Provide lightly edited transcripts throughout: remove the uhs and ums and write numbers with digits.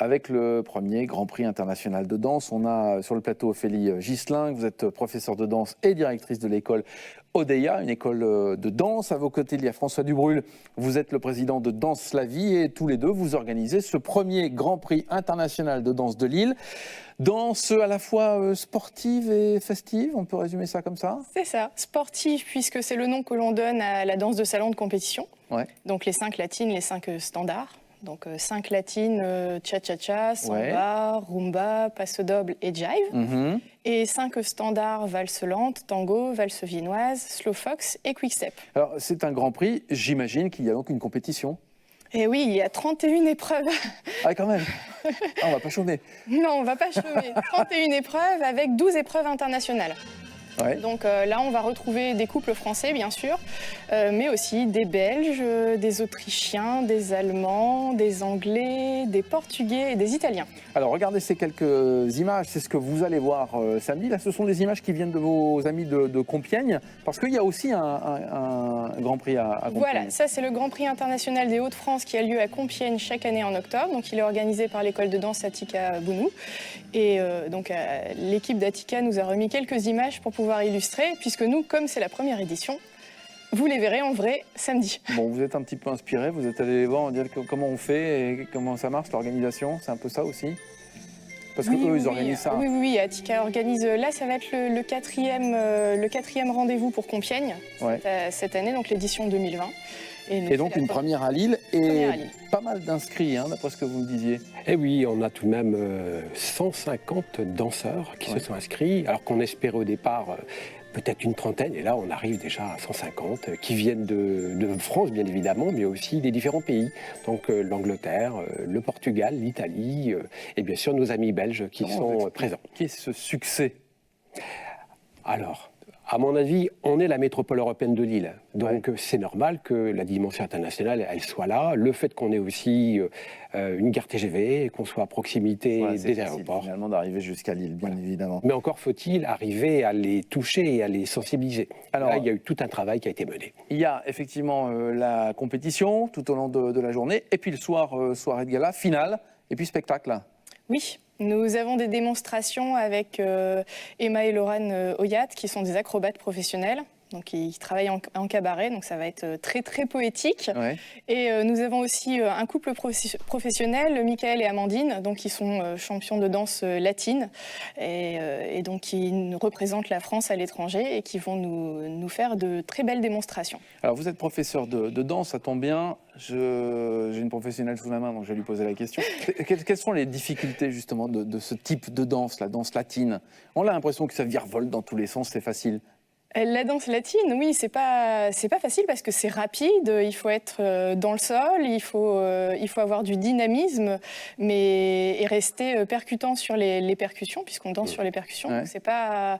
avec le premier Grand Prix international de danse. On a sur le plateau Ophélie Ghislain, vous êtes professeure de danse et directrice de l'école Odeia, une école de danse. À vos côtés, il y a François Dubrul, vous êtes le président de Danse la Vie et tous les deux, vous organisez ce premier Grand Prix international de danse de Lille. Danse à la fois sportive et festive, on peut résumer ça comme ça? C'est ça, sportive puisque c'est le nom que l'on donne à la danse de salon de compétition. Ouais. Donc les 5 latines, les 5 standards. Donc 5 latines, cha-cha-cha, samba, rumba, passo doble et jive. Et 5 standards, valse lente, tango, valse viennoise, slow fox et quick step. Alors c'est un Grand Prix, j'imagine qu'il y a donc une compétition. Et oui, il y a 31 épreuves. Ah quand même. Ah, on va pas chômer. Non, on va pas chômer. 31 épreuves avec 12 épreuves internationales. Ouais. Donc là, on va retrouver des couples français, bien sûr, mais aussi des Belges, des Autrichiens, des Allemands, des Anglais, des Portugais et des Italiens. Alors regardez ces quelques images, c'est ce que vous allez voir samedi. Là, ce sont des images qui viennent de vos amis de Compiègne, parce qu'il y a aussi un Grand Prix à Compiègne. Voilà, ça c'est le Grand Prix international des Hauts-de-France qui a lieu à Compiègne chaque année en octobre. Donc il est organisé par l'école de danse Attica Bounou. Et donc l'équipe d'Attica nous a remis quelques images pour pouvoir illustrer, puisque nous, comme c'est la première édition, vous les verrez en vrai samedi. Bon, vous êtes un petit peu inspiré, vous êtes allé les voir, dire comment on fait et comment ça marche, l'organisation, c'est un peu ça aussi? Parce que eux, ils organisent ça. Oui, Attica organise, là ça va être le quatrième rendez-vous pour Compiègne, ouais, cette année, donc l'édition 2020. Et donc une première à Lille et pas mal d'inscrits, hein, d'après ce que vous me disiez. Eh oui, on a tout de même 150 danseurs qui se sont inscrits, alors qu'on espérait au départ peut-être une trentaine, et là on arrive déjà à 150 qui viennent de France bien évidemment, mais aussi des différents pays, donc l'Angleterre, le Portugal, l'Italie et bien sûr nos amis belges qui sont présents. Qu'est-ce ce succès? Alors, à mon avis, on est la métropole européenne de Lille, donc c'est normal que la dimension internationale, elle soit là. Le fait qu'on ait aussi une gare TGV, qu'on soit à proximité des aéroports. Finalement d'arriver jusqu'à Lille, bien évidemment. Mais encore faut-il arriver à les toucher et à les sensibiliser. Alors, là, il y a eu tout un travail qui a été mené. Il y a effectivement la compétition tout au long de la journée, et puis le soir, soirée de gala, finale, et puis spectacle. Oui. Nous avons des démonstrations avec Emma et Laurane Oyat, qui sont des acrobates professionnels. Donc, ils travaillent en cabaret, donc ça va être très, très poétique. Ouais. Et nous avons aussi un couple professionnel, Michael et Amandine, donc qui sont champions de danse latine, et donc qui représentent la France à l'étranger et qui vont nous faire de très belles démonstrations. Alors, vous êtes professeur de danse, ça tombe bien. J'ai une professionnelle sous la main, donc je vais lui poser la question. Quelles sont les difficultés, justement, de ce type de danse, la danse latine? On a l'impression que ça virevolte dans tous les sens, c'est facile. La danse latine, oui, c'est pas facile parce que c'est rapide, il faut être dans le sol, il faut avoir du dynamisme, et rester percutant sur les percussions, puisqu'on danse sur les percussions. Ouais. C'est pas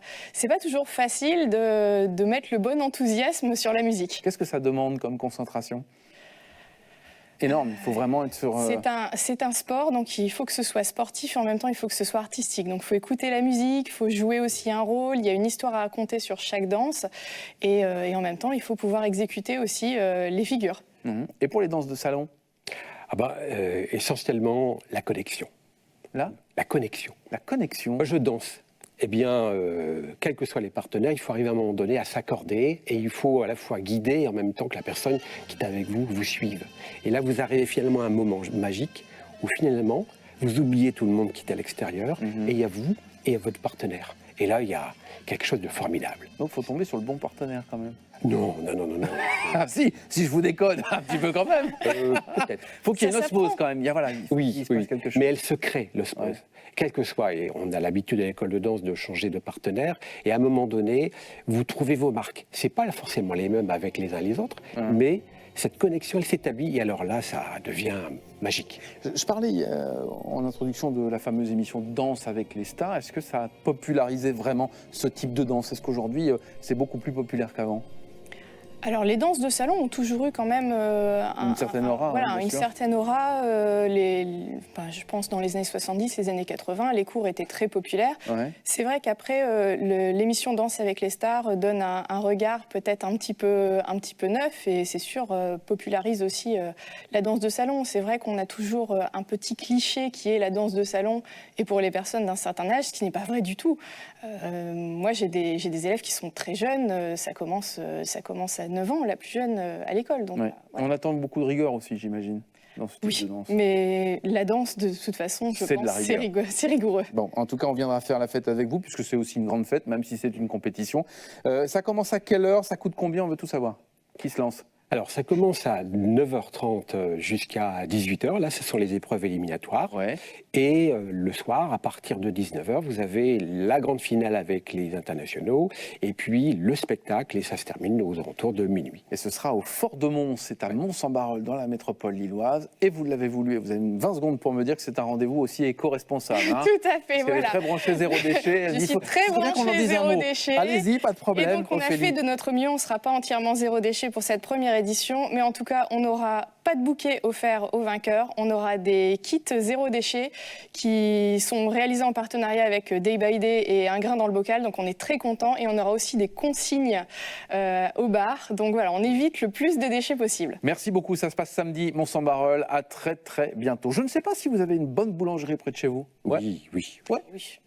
toujours facile de mettre le bon enthousiasme sur la musique. Qu'est-ce que ça demande comme concentration ? Énorme, il faut vraiment être sur... C'est un sport, donc il faut que ce soit sportif et en même temps il faut que ce soit artistique. Donc il faut écouter la musique, il faut jouer aussi un rôle, il y a une histoire à raconter sur chaque danse et en même temps il faut pouvoir exécuter aussi les figures. Et pour les danses de salon? Essentiellement la connexion. La connexion. La connexion. Moi je danse. Eh bien, quels que soient les partenaires, il faut arriver à un moment donné à s'accorder et il faut à la fois guider et en même temps que la personne qui est avec vous vous suive. Et là, vous arrivez finalement à un moment magique où finalement, vous oubliez tout le monde qui est à l'extérieur et il y a vous et votre partenaire. Et là, il y a quelque chose de formidable. Donc, il faut tomber sur le bon partenaire quand même. Non. Ah si je vous déconne un petit peu quand même. Peut-être. Faut qu'il y ait une osmose quand même. Il se passe quelque chose. Mais elle se crée, l'osmose. Ouais. Quel que soit, et on a l'habitude à l'école de danse de changer de partenaire, et à un moment donné, vous trouvez vos marques. C'est pas forcément les mêmes avec les uns les autres, mais cette connexion, elle s'établit, et alors là, ça devient magique. Je parlais en introduction de la fameuse émission Danse avec les stars. Est-ce que ça a popularisé vraiment ce type de danse? Est-ce qu'aujourd'hui, c'est beaucoup plus populaire qu'avant? Alors, les danses de salon ont toujours eu quand même une certaine aura. Voilà, une certaine aura. Je pense dans les années 70, les années 80, les cours étaient très populaires. Ouais. C'est vrai qu'après, l'émission Danse avec les stars donne un regard peut-être un petit peu neuf et c'est sûr popularise aussi la danse de salon. C'est vrai qu'on a toujours un petit cliché qui est la danse de salon et pour les personnes d'un certain âge, ce qui n'est pas vrai du tout. Moi, j'ai des élèves qui sont très jeunes. Ça commence à 9 ans, la plus jeune à l'école. Donc, ouais. On attend beaucoup de rigueur aussi, j'imagine, dans ce type de danse. Mais la danse, de toute façon, je pense c'est rigoureux. Bon, en tout cas, on viendra faire la fête avec vous, puisque c'est aussi une grande fête, même si c'est une compétition. Ça commence à quelle heure? Ça coûte combien? On veut tout savoir. Qui se lance? Alors, ça commence à 9h30 jusqu'à 18h. Là, ce sont les épreuves éliminatoires. Ouais. Et le soir, à partir de 19h, vous avez la grande finale avec les internationaux et puis le spectacle. Et ça se termine aux alentours de minuit. Et ce sera au Fort de Mons. C'est à Mons-en-Barœul, dans la métropole lilloise. Et vous l'avez voulu. Vous avez 20 secondes pour me dire que c'est un rendez-vous aussi éco-responsable. Hein. Tout à fait, voilà. Elle est très branchée zéro déchet. Je suis très branchée zéro déchet. Allez-y, pas de problème. Et donc, on a fait de notre mieux. On ne sera pas entièrement zéro déchet pour cette première édition. Mais en tout cas, on n'aura pas de bouquet offert aux vainqueurs. On aura des kits zéro déchet qui sont réalisés en partenariat avec Day by Day et Un grain dans le bocal. Donc, on est très contents. Et on aura aussi des consignes au bar. Donc, voilà, on évite le plus de déchets possible. Merci beaucoup. Ça se passe samedi, Mons-en-Barœul. À très, très bientôt. Je ne sais pas si vous avez une bonne boulangerie près de chez vous. Oui, oui. Ouais. Oui.